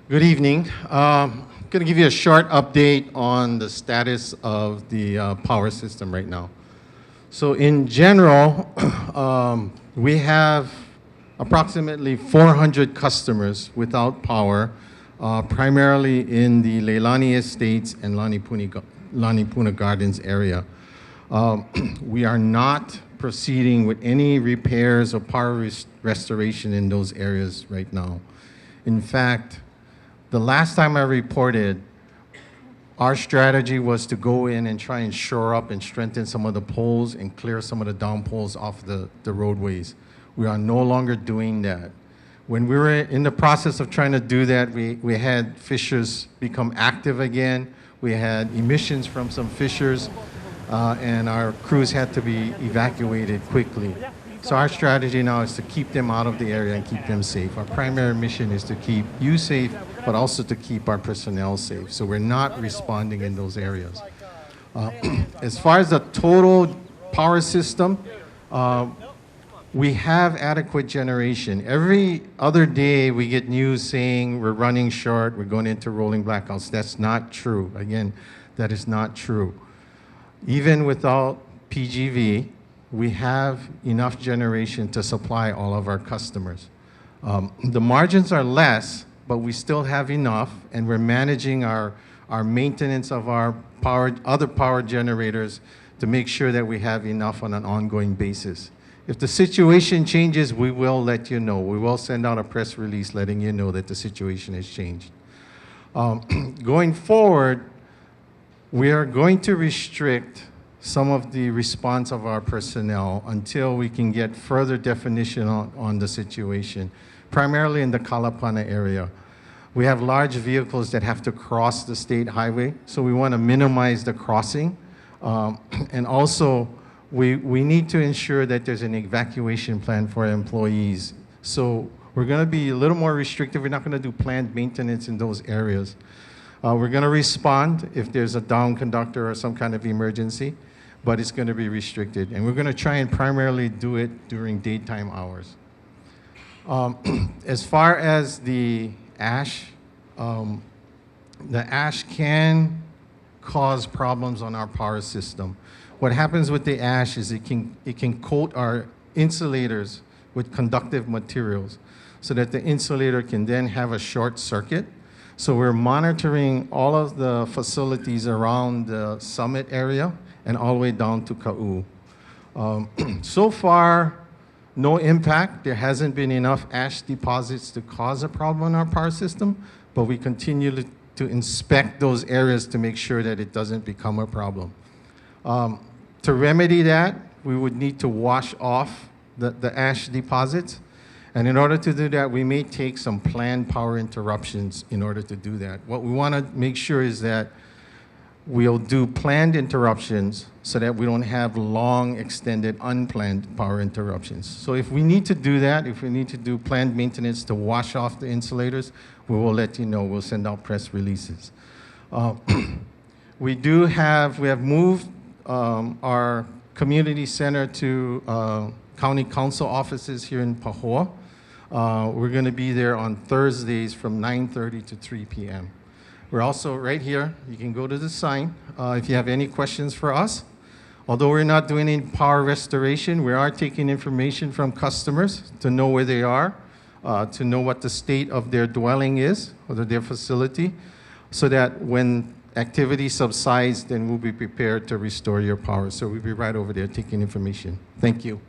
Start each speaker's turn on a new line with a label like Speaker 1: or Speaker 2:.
Speaker 1: Good evening. I'm going to give you a short update on the status of the power system right now. So in general, we have approximately 400 customers without power, primarily in the Leilani Estates and Lanipuna Gardens area. We are not proceeding with any repairs or power restoration in those areas right now. In fact, the last time I reported, our strategy was to go in and try and shore up and strengthen some of the poles and clear some of the down poles off the roadways. We are no longer doing that. When we were in the process of trying to do that, we had fissures become active again. We had emissions from some fissures, and our crews had to be evacuated quickly. So our strategy now is to keep them out of the area and keep them safe. Our primary mission is to keep you safe, but also to keep our personnel safe. So we're not responding in those areas. As far as the total power system, we have adequate generation. Every other day we get news saying we're running short, we're going into rolling blackouts. That's not true. Again, that is not true. Even without PGV, we have enough generation to supply all of our customers. The margins are less, but we still have enough, and we're managing our maintenance of our other power generators to make sure that we have enough on an ongoing basis. If the situation changes, we will let you know. We will send out a press release letting you know that the situation has changed. Going forward, we are going to restrict some of the response of our personnel until we can get further definition on the situation, primarily in the Kalapana area. We have large vehicles that have to cross the state highway, so we want to minimize the crossing. And also, we need to ensure that there's an evacuation plan for our employees. So we're going to be a little more restrictive. We're not going to do planned maintenance in those areas. We're going to respond if there's a down conductor or some kind of emergency, but it's going to be restricted. And we're going to try and primarily do it during daytime hours. As far as the ash can cause problems on our power system. What happens with the ash is it can coat our insulators with conductive materials so that the insulator can then have a short circuit. So we're monitoring all of the facilities around the summit area and all the way down to Ka'u. So far, no impact. There hasn't been enough ash deposits to cause a problem on our power system, but we continue to inspect those areas to make sure that it doesn't become a problem. To remedy that, we would need to wash off the ash deposits. And in order to do that, we may take some planned power interruptions in order to do that. What we want to make sure is that we'll do planned interruptions so that we don't have long, extended, unplanned power interruptions. So if we need to do that, if we need to do planned maintenance to wash off the insulators, we will let you know. We'll send out press releases. We have moved our community center to county council offices here in Pahoa. We're going to be there on Thursdays from 9:30 to 3 p.m. We're also right here. You can go to the sign if you have any questions for us. Although we're not doing any power restoration, we are taking information from customers to know where they are, to know what the state of their dwelling is, or their facility, so that when activity subsides, then we'll be prepared to restore your power. So we'll be right over there taking information. Thank you.